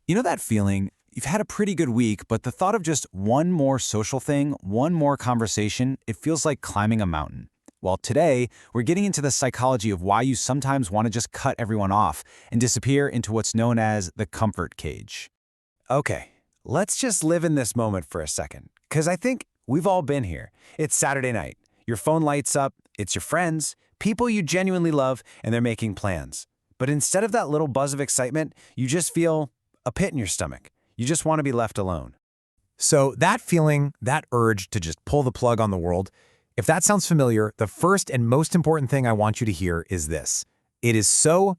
You know that feeling? You've had a pretty good week, but the thought of just one more social thing, one more conversation, it feels like climbing a mountain. Well, today, we're getting into the psychology of why you sometimes want to just cut everyone off and disappear into what's known as the comfort cage. Okay, let's just live in this moment for a second, because I think we've all been here. It's Saturday night. Your phone lights up, it's your friends, people you genuinely love, and they're making plans. But instead of that little buzz of excitement, you just feel a pit in your stomach. You just want to be left alone. So that feeling, that urge to just pull the plug on the world, if that sounds familiar, the first and most important thing I want you to hear is this. It is so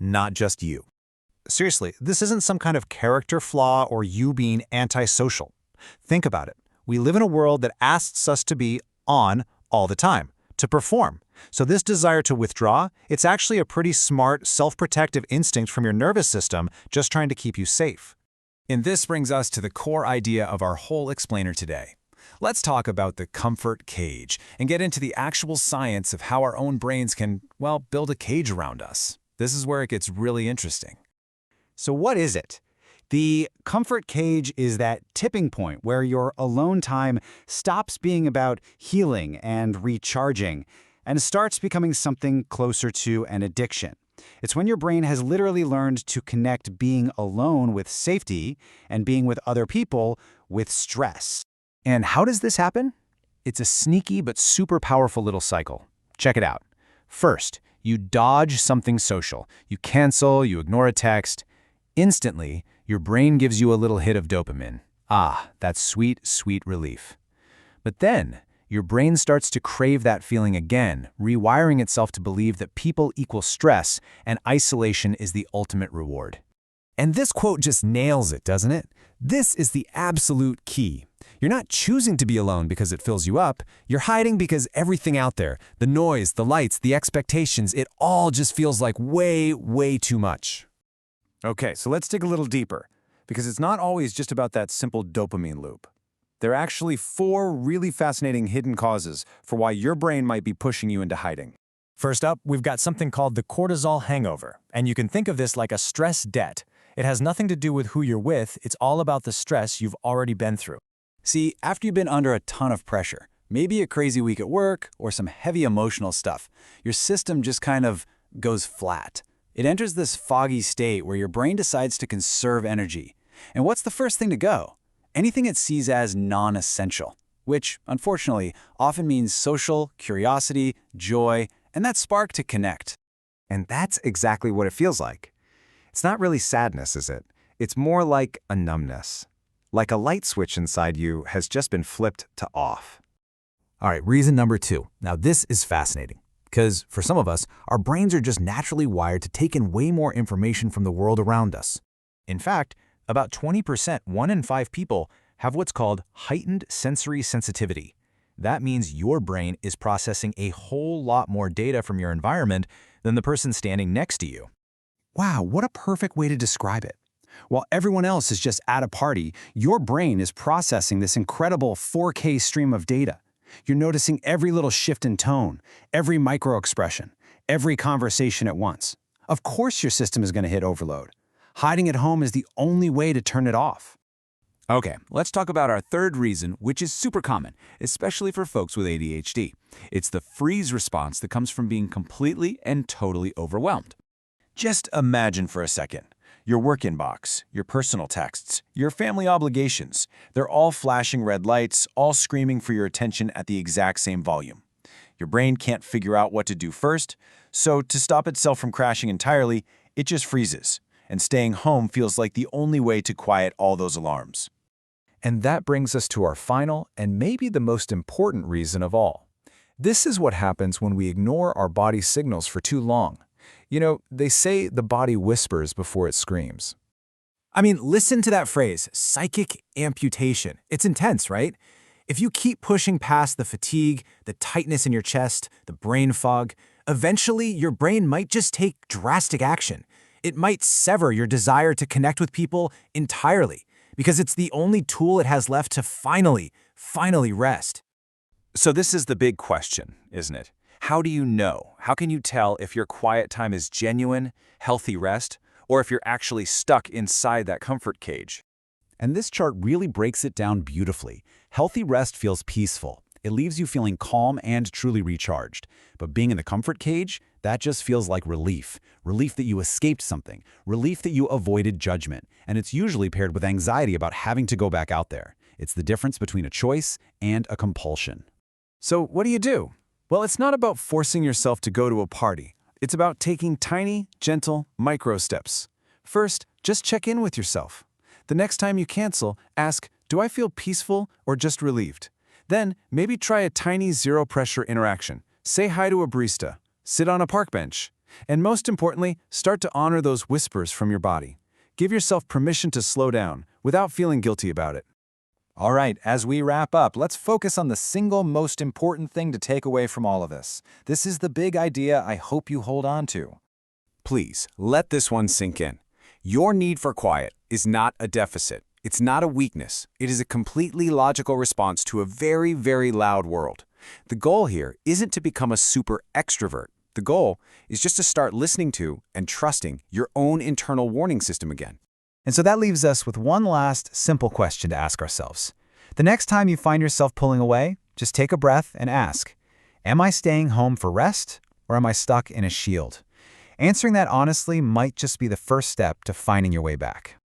not just you. Seriously, this isn't some kind of character flaw or you being antisocial. Think about it. We live in a world that asks us to be on all the time, to perform. So this desire to withdraw, it's actually a pretty smart, self-protective instinct from your nervous system just trying to keep you safe. And this brings us to the core idea of our whole explainer today. Let's talk about the comfort cage and get into the actual science of how our own brains can, well, build a cage around us. This is where it gets really interesting. So what is it? The comfort cage is that tipping point where your alone time stops being about healing and recharging and starts becoming something closer to an addiction. It's when your brain has literally learned to connect being alone with safety and being with other people with stress. And how does this happen? It's a sneaky but super powerful little cycle. Check it out. First, you dodge something social. You cancel, you ignore a text. Instantly, your brain gives you a little hit of dopamine. Ah, that sweet, sweet relief. But then, your brain starts to crave that feeling again, rewiring itself to believe that people equal stress and isolation is the ultimate reward. And this quote just nails it, doesn't it? This is the absolute key. You're not choosing to be alone because it fills you up. You're hiding because everything out there, the noise, the lights, the expectations, it all just feels like way too much. Okay, so let's dig a little deeper, because it's not always just about that simple dopamine loop. There are actually 4 really fascinating hidden causes for why your brain might be pushing you into hiding. First up, we've got something called the cortisol hangover, and you can think of this like a stress debt. It has nothing to do with who you're with, it's all about the stress you've already been through. See, after you've been under a ton of pressure, maybe a crazy week at work or some heavy emotional stuff, your system just kind of goes flat. It enters this foggy state where your brain decides to conserve energy. And what's the first thing to go? Anything it sees as non-essential, which, unfortunately, often means social, curiosity, joy, and that spark to connect. And that's exactly what it feels like. It's not really sadness, is it? It's more like a numbness. Like a light switch inside you has just been flipped to off. All right, reason number 2. Now this is fascinating. Because for some of us, our brains are just naturally wired to take in way more information from the world around us. In fact, about 20%, 1 in 5 people, have what's called heightened sensory sensitivity. That means your brain is processing a whole lot more data from your environment than the person standing next to you. Wow, what a perfect way to describe it. While everyone else is just at a party, your brain is processing this incredible 4K stream of data. You're noticing every little shift in tone, every micro-expression, every conversation at once. Of course your system is going to hit overload. Hiding at home is the only way to turn it off. Okay, let's talk about our third reason, which is super common, especially for folks with ADHD. It's the freeze response that comes from being completely and totally overwhelmed. Just imagine for a second. Your work inbox, your personal texts, your family obligations, they're all flashing red lights, all screaming for your attention at the exact same volume. Your brain can't figure out what to do first, so to stop itself from crashing entirely, it just freezes, and staying home feels like the only way to quiet all those alarms. And that brings us to our final and maybe the most important reason of all. This is what happens when we ignore our body's signals for too long. You know, they say the body whispers before it screams. I mean, listen to that phrase, psychic amputation. It's intense, right? If you keep pushing past the fatigue, the tightness in your chest, the brain fog, eventually your brain might just take drastic action. It might sever your desire to connect with people entirely, because it's the only tool it has left to finally rest. So this is the big question, isn't it? How do you know? How can you tell if your quiet time is genuine, healthy rest, or if you're actually stuck inside that comfort cage. And this chart really breaks it down beautifully. Healthy rest feels peaceful. It leaves you feeling calm and truly recharged. But being in the comfort cage, that just feels like relief. Relief that you escaped something. Relief that you avoided judgment. And it's usually paired with anxiety about having to go back out there. It's the difference between a choice and a compulsion. So what do? Well, it's not about forcing yourself to go to a party. It's about taking tiny, gentle, micro steps. First, just check in with yourself. The next time you cancel, ask, do I feel peaceful or just relieved? Then, maybe try a tiny zero-pressure interaction. Say hi to a barista. Sit on a park bench. And most importantly, start to honor those whispers from your body. Give yourself permission to slow down without feeling guilty about it. All right, as we wrap up, let's focus on the single most important thing to take away from all of this. This is the big idea I hope you hold on to. Please, let this one sink in. Your need for quiet is not a deficit. It's not a weakness. It is a completely logical response to a very, very loud world. The goal here isn't to become a super extrovert. The goal is just to start listening to and trusting your own internal warning system again. And so that leaves us with one last simple question to ask ourselves. The next time you find yourself pulling away, just take a breath and ask, am I staying home for rest or am I stuck in a shield? Answering that honestly might just be the first step to finding your way back.